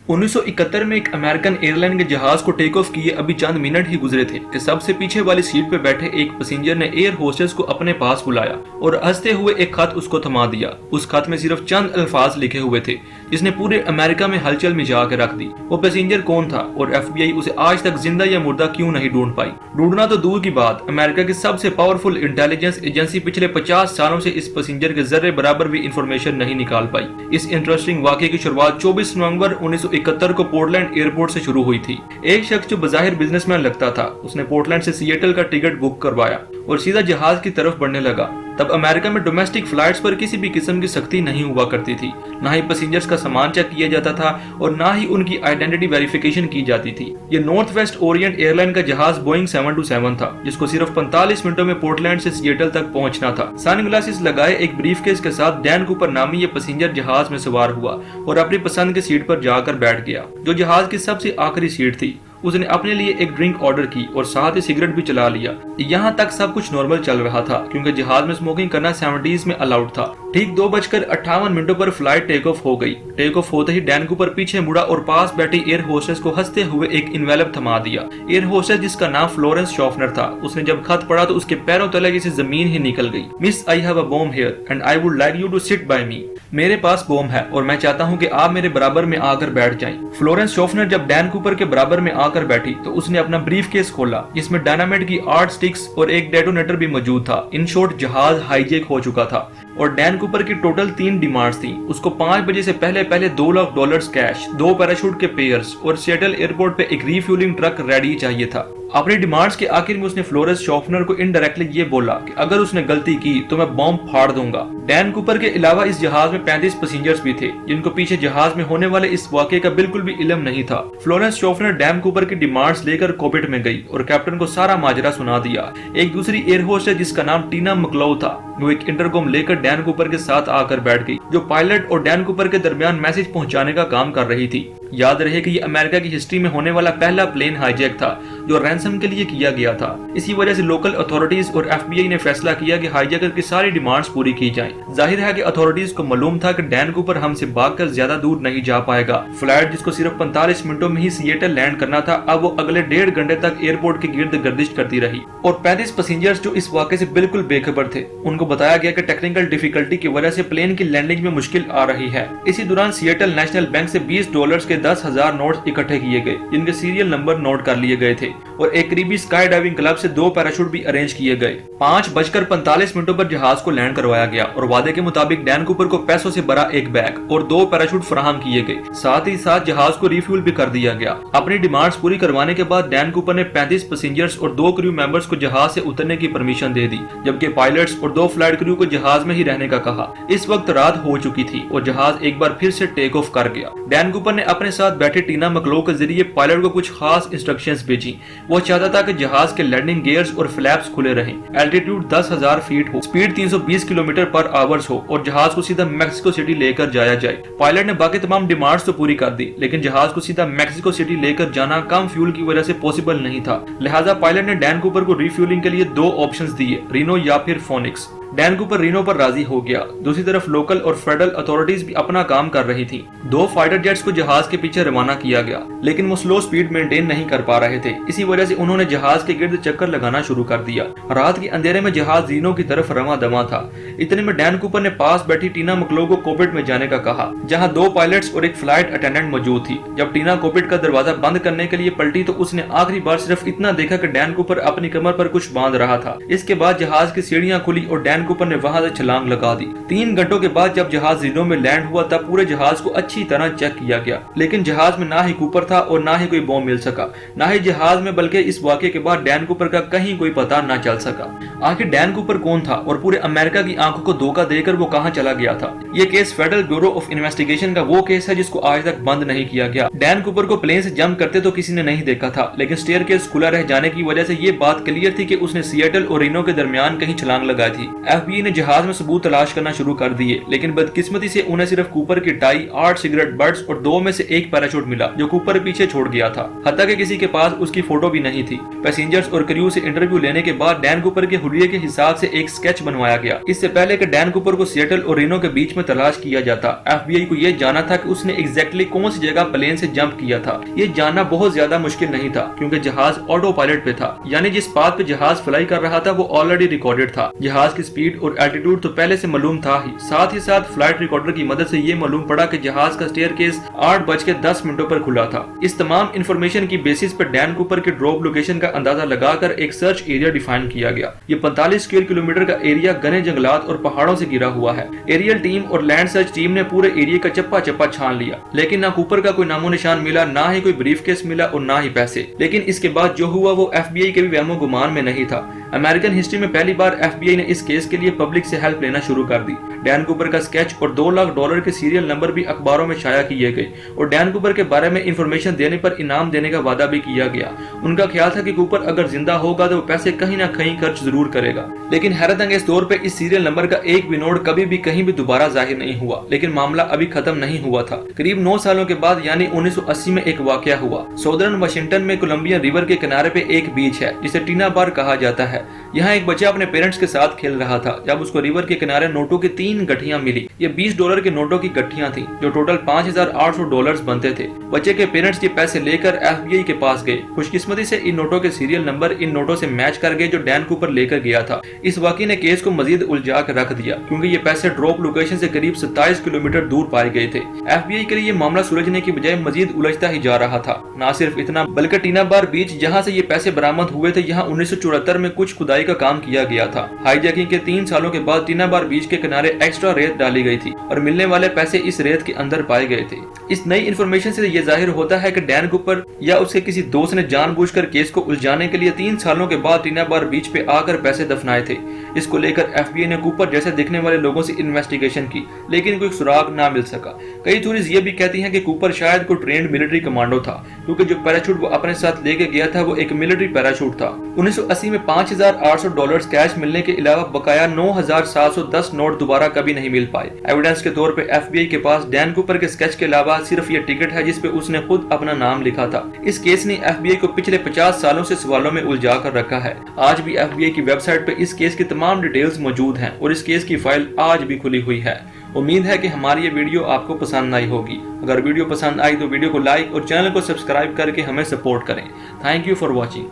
1971 में एक American airline के जहाज को टेक ऑफ किए अभी चंद मिनट ही गुजरे थे कि सबसे पीछे वाली सीट पे बैठे एक पैसेंजर ने एयर होस्टेस को अपने पास बुलाया और हंसते हुए एक खत उसको थमा दिया। उस खत में सिर्फ चंद अल्फाज लिखे हुए थे जिसने पूरे अमेरिका में हलचल मचा के रख दी। वो पैसेंजर कौन था और FBI उसे आज तक जिंदा या मुर्दा क्यों नहीं ढूंढ पाई? ढूंढना तो दूर की बात, अमेरिका की सबसे पावरफुल इंटेलिजेंस एजेंसी पिछले 50 सालों से इस पैसेंजर के जर्रे बराबर भी इंफॉर्मेशन नहीं निकाल पाई। इस इंटरेस्टिंग वाकये की शुरुआत 24 नवंबर 1971 को पोर्टलैंड एयरपोर्ट से शुरू हुई थी। एक शख्स जो बज़ाहिर बिजनेसमैन लगता था, उसने पोर्टलैंड से सिएटल का टिकट बुक करवाया और सीधा जहाज की तरफ बढ़ने लगा। तब अमेरिका में डोमेस्टिक फ्लाइट्स पर किसी भी किस्म की सख्ती नहीं हुआ करती थी, ना ही पैसेंजर्स का सामान चेक किया जाता था और ना ही उनकी आइडेंटिटी वेरिफिकेशन की जाती थी। ये नॉर्थ वेस्ट ओरिएंट एयरलाइन का जहाज बोइंग 727 था जिसको सिर्फ 45 मिनटों में पोर्टलैंड से सिएटल तक पहुंचना था। सनग्लासेस लगाए एक ब्रीफकेस के साथ डैन कूपर नामी ये पैसेंजर जहाज में सवार हुआ और अपनी पसंद की सीट पर जाकर बैठ गया, जो जहाज की सबसे आखिरी सीट थी। उसने अपने लिए एक ड्रिंक ऑर्डर की और साथ ही सिगरेट भी चला लिया। यहाँ तक सब कुछ नॉर्मल चल रहा था क्योंकि जहाज में स्मोकिंग करना 70s में अलाउड था। ठीक 2:58 पर फ्लाइट टेक ऑफ हो गई। टेक ऑफ होते ही डैन कूपर पीछे मुड़ा और पास बैठी एयर होस्टेस को हंसते हुए एक इन्वेलप थमा दिया। एयर होस्टेस जिसका नाम फ्लोरेंस शॉफनर था, उसने जब खत पढ़ा तो उसके पैरों तले की जमीन ही निकल गई। Miss, I have a bomb here and I would like you to sit by me. मेरे पास बॉम्ब है और मैं चाहता हूँ कि आप मेरे बराबर में आकर बैठ जाएं। फ्लोरेंस शॉफनर जब डैन कूपर के बराबर में आकर बैठी तो उसने अपना ब्रीफ केस खोला जिसमें डायनामाइट की 8 स्टिक्स और एक डेटोनेटर भी मौजूद था। इन शॉर्ट जहाज हाईजैक हो चुका था और डैन कूपर की टोटल 3 डिमांड्स थी। उसको 5 बजे से पहले $2 लाख कैश, 2 पैराशूट के पेयर्स और सिएटल एयरपोर्ट पे एक रीफ्यूलिंग ट्रक रेडी चाहिए था। अपनी डिमांड्स के आखिर में उसने फ्लोरेंस शॉफनर को इनडायरेक्टली ये बोला कि अगर उसने गलती की तो मैं बॉम्ब फाड़ दूंगा। डैन कूपर के अलावा इस जहाज में 35 पैसेंजर्स भी थे जिनको पीछे जहाज में होने वाले इस वाकये का बिल्कुल भी इल्म नहीं था। फ्लोरेंस शॉफनर डैन कूपर की डिमांड्स लेकर कॉकपिट में गई और कैप्टन को सारा माजरा सुना दिया। एक दूसरी एयर होस्टेस जिसका नाम टीना मकलो था, वो एक इंटरकॉम लेकर डैन कूपर के साथ आकर बैठ गई, जो पायलट और डैन कूपर के दरमियान मैसेज पहुंचाने का काम कर रही थी। याद रहे कि ये अमेरिका की हिस्ट्री में होने वाला पहला प्लेन हाईजैक था जो रैंसम के लिए किया गया था। इसी वजह से लोकल अथॉरिटीज और FBI ने फैसला किया कि हाईजैकर की सारी डिमांड्स पूरी की जाएं। जाहिर है कि अथॉरिटीज को मालूम था कि डैन कूपर हमसे भागकर ज्यादा दूर नहीं जा पाएगा। फ्लाइट जिसको सिर्फ 45 मिनटों में ही सिएटल लैंड करना था, अब वो अगले 1.5 घंटे तक एयरपोर्ट के गिर्द गर्दिश करती रही और 35 पैसेंजर्स जो इस वाकये से बिल्कुल बेखबर थे, उनको बताया गया कि टेक्निकल डिफिकल्टी की वजह से प्लेन की लैंडिंग में मुश्किल आ रही है। इसी दौरान सिएटल नेशनल बैंक से $20 के 10,000 नोट इकट्ठे किए गए जिनके सीरियल नंबर नोट कर लिए गए थे और एक करीबी स्काई डाइविंग क्लब से 2 पैराशूट भी अरेंज किए गए। 5:45 पर जहाज को लैंड करवाया गया और वादे के मुताबिक डैन कूपर को पैसों से भरा एक बैग और 2 पैराशूट फराहम किए गए। साथ ही साथ जहाज को रिफ्यूल भी कर दिया गया। अपनी डिमांड्स पूरी करवाने के बाद डैन कूपर ने 35 पैसेंजर्स और 2 क्रू मेंबर्स को जहाज से उतरने की परमिशन दे दी, जबकि पायलट्स और 2 फ्लाइट क्रू को जहाज में ही रहने का कहा। इस वक्त रात हो चुकी थी और जहाज एक बार फिर से टेक ऑफ कर गया। डैन कूपर ने अपने साथ बैठे टीना मकलो के जरिए पायलट को कुछ खास इंस्ट्रक्शंस भेजी। वो चाहता था कि जहाज के लैंडिंग गियर्स और फ्लैप्स खुले रहें, एल्टीट्यूड 10,000 फीट हो, स्पीड 320 किलोमीटर पर आवर्स हो और जहाज को सीधा मैक्सिको सिटी लेकर जाया जाए। पायलट ने बाकी तमाम डिमांड्स तो पूरी कर दी, लेकिन जहाज को सीधा मैक्सिको सिटी लेकर जाना कम फ्यूल की वजह से पॉसिबल नहीं था। लिहाजा पायलट ने डैन कूपर को रिफ्यूलिंग के लिए 2 ऑप्शंस दिए, रिनो या फिर फोनिक्स। डैन कूपर रिनो पर राजी हो गया। दूसरी तरफ लोकल और फेडरल अथॉरिटीज भी अपना काम कर रही थी। 2 फाइटर जेट्स को जहाज के पीछे रवाना किया गया, लेकिन वो स्लो स्पीड मेंटेन नहीं कर पा रहे थे। इसी वजह से उन्होंने जहाज के गिर्द चक्कर लगाना शुरू कर दिया। रात के अंधेरे में जहाज रिनो की तरफ रवा दवा था। इतने में डैन कूपर ने पास बैठी टीना मकलो को कॉकपिट में जाने का कहा, जहाँ 2 पायलट्स और एक फ्लाइट अटेंडेंट मौजूद थी। जब टीना कॉकपिट का दरवाजा बंद करने के लिए पलटी तो उसने आखिरी बार सिर्फ इतना देखा कि डैन कूपर अपनी कमर पर कुछ बांध रहा था। इसके बाद जहाज की सीढ़ियां खुली और डैन कूपर ने वहां से छलांग लगा दी। 3 घंटों के बाद जब जहाज रिनो में लैंड हुआ तब पूरे जहाज को अच्छी तरह चेक किया गया, लेकिन जहाज में ना ही कूपर था और ना ही कोई बॉम्ब मिल सका, ना ही जहाज में, बल्कि इस वाकये के बाद डैन कूपर का कहीं कोई पता ना चल सका। आखिर डैन कूपर कौन था और पूरे अमेरिका की आंखों को धोखा देकर वो कहां चला गया था? ये case federal bureau of investigation का वो केस है जिसको आज तक बंद नहीं किया गया। डैन कूपर को प्लेन से जंप करते तो किसी ने नहीं देखा था, लेकिन स्टेयरकेस खुला रह जाने की वजह से ये बात क्लियर थी कि उसने सिएटल और रिनो के दरमियान कहीं छलांग लगाई थी। FBI ने जहाज में सबूत तलाश करना शुरू कर दिए, लेकिन बदकिस्मती से उन्हें सिर्फ कूपर की टाई, 8 सिगरेट बट्स और 2 में से 1 पैराशूट मिला जो कूपर पीछे छोड़ गया था। हत्ता कि किसी के पास उसकी फोटो भी नहीं थी। पैसेंजर्स और क्रू से इंटरव्यू लेने के बाद डैन कूपर के हुलिये के हिसाब से एक स्केच बनवाया गया। इससे पहले कि डैन कूपर को सिएटल और रिनो के बीच में में तलाश किया जाता। FBI को यह जानना था कि उसने एग्जैक्टली कौन सी जगह प्लेन से जंप किया था। ये जानना बहुत ज्यादा मुश्किल नहीं था क्योंकि जहाज ऑटो पायलट पे था, यानी जिस पाथ पे जहाज फ्लाई कर रहा था वो ऑलरेडी रिकॉर्डेड था। जहाज की स्पीड और एल्टीट्यूड तो पहले से मालूम था ही साथ फ्लाइट रिकॉर्डर की मदद से ये मालूम पड़ा कि जहाज का स्टेयरकेस 8:10 पर खुला था। इस तमाम इंफॉर्मेशन की बेसिस पर डैन कूपर के ड्रॉप लोकेशन का अंदाजा लगाकर एक सर्च एरिया डिफाइन किया गया। ये 45 स्क्वायर किलोमीटर का एरिया घने जंगलात और पहाड़ों से घिरा हुआ है। एरियल टीम और लैंड सर्च टीम ने पूरे एरिया का चप्पा चप्पा छान लिया, लेकिन ना कूपर का कोई नामो निशान मिला, ना ही कोई ब्रीफकेस मिला और ना ही पैसे। लेकिन इसके बाद जो हुआ वो FBI के भी वहमो गुमान में नहीं था। अमेरिकन हिस्ट्री में पहली बार FBI ने इस केस के लिए पब्लिक से हेल्प लेना शुरू कर दी। डैन कूपर का स्केच और $2 लाख के सीरियल नंबर भी अखबारों में शाया किए गए और डैन कूपर के बारे में इंफॉर्मेशन देने पर इनाम देने का वादा भी किया गया। उनका ख्याल था कि कूपर अगर जिंदा होगा तो वो पैसे कहीं ना कहीं खर्च जरूर करेगा। लेकिन हैरत अंगेज तौर पे इस सीरियल नंबर का एक भी नोट कभी भी कहीं भी दोबारा जाहिर नहीं हुआ। लेकिन मामला अभी खत्म नहीं हुआ था। करीब 9 सालों के बाद यानी 1980 में एक वाकया हुआ। सौदर्न वाशिंगटन में कोलंबिया रिवर के किनारे पे एक बीच है जिसे टीना बार कहा जाता है। यहाँ एक बच्चा अपने पेरेंट्स के साथ खेल रहा था जब उसको रिवर के किनारे नोटों की 3 गठियां मिली। ये $20 के नोटों की गठियां थी जो टोटल $5,800 बनते थे। बच्चे के पेरेंट्स ये पैसे लेकर FBI के पास गए। खुशकिस्मती से इन नोटों के सीरियल नंबर इन नोटों से मैच कर गए जो डैन कूपर लेकर गया था। इस वाकये ने केस को मजीद उलझा कर रख दिया क्योंकि ये पैसे ड्रॉप लोकेशन से करीब 27 किलोमीटर दूर पाए गए थे। FBI के लिए मामला सुलझने की बजाय मजीद उलझता ही जा रहा था। न सिर्फ इतना बल्कि टीना बार बीच जहाँ से ये पैसे बरामद हुए थे यहाँ 1974 में कुछ खुदाई का काम किया गया था। हाईजैकिंग के 3 सालों के बाद टीना बार बीच के किनारे एक्स्ट्रा रेत डाली गई थी और मिलने वाले पैसे इस रेत के अंदर पाए गए थे। इस नई इन्फॉर्मेशन से ये जाहिर होता है कि डैन कूपर या उसके किसी दोस्त ने जानबूझकर केस को उलझाने के लिए 3 सालों के बाद टीना बार बीच पे आकर पैसे दफनाए थे। इसको लेकर FBI ने कूपर जैसे दिखने वाले लोगों से इन्वेस्टिगेशन की लेकिन कोई सुराग ना मिल सका। कई थ्योरीज ये भी कहती हैं कि कूपर शायद कोई ट्रेंड मिलिट्री कमांडो था क्योंकि जो पैराशूट वो अपने साथ लेके गया था वो एक मिलिट्री पैराशूट था। 1980 में $5,800 कैश मिलने के अलावा बकाया 9,710 नोट दोबारा कभी नहीं मिल पाए। एविडेंस के तौर पे FBI के पास डैन कूपर के स्केच के अलावा सिर्फ ये टिकट है जिसपे उसने खुद अपना नाम लिखा था। इस केस ने FBI को पिछले 50 सालों से सवालों में उलझा कर रखा है। आज भी FBI की वेबसाइट पे इस केस की तमाम डिटेल्स मौजूद हैं और इस केस की फाइल आज भी खुली हुई है। उम्मीद है कि हमारी ये वीडियो आपको पसंद आई होगी। अगर वीडियो पसंद आई तो वीडियो को लाइक और चैनल को सब्सक्राइब करके हमें सपोर्ट करें। Thank you for watching.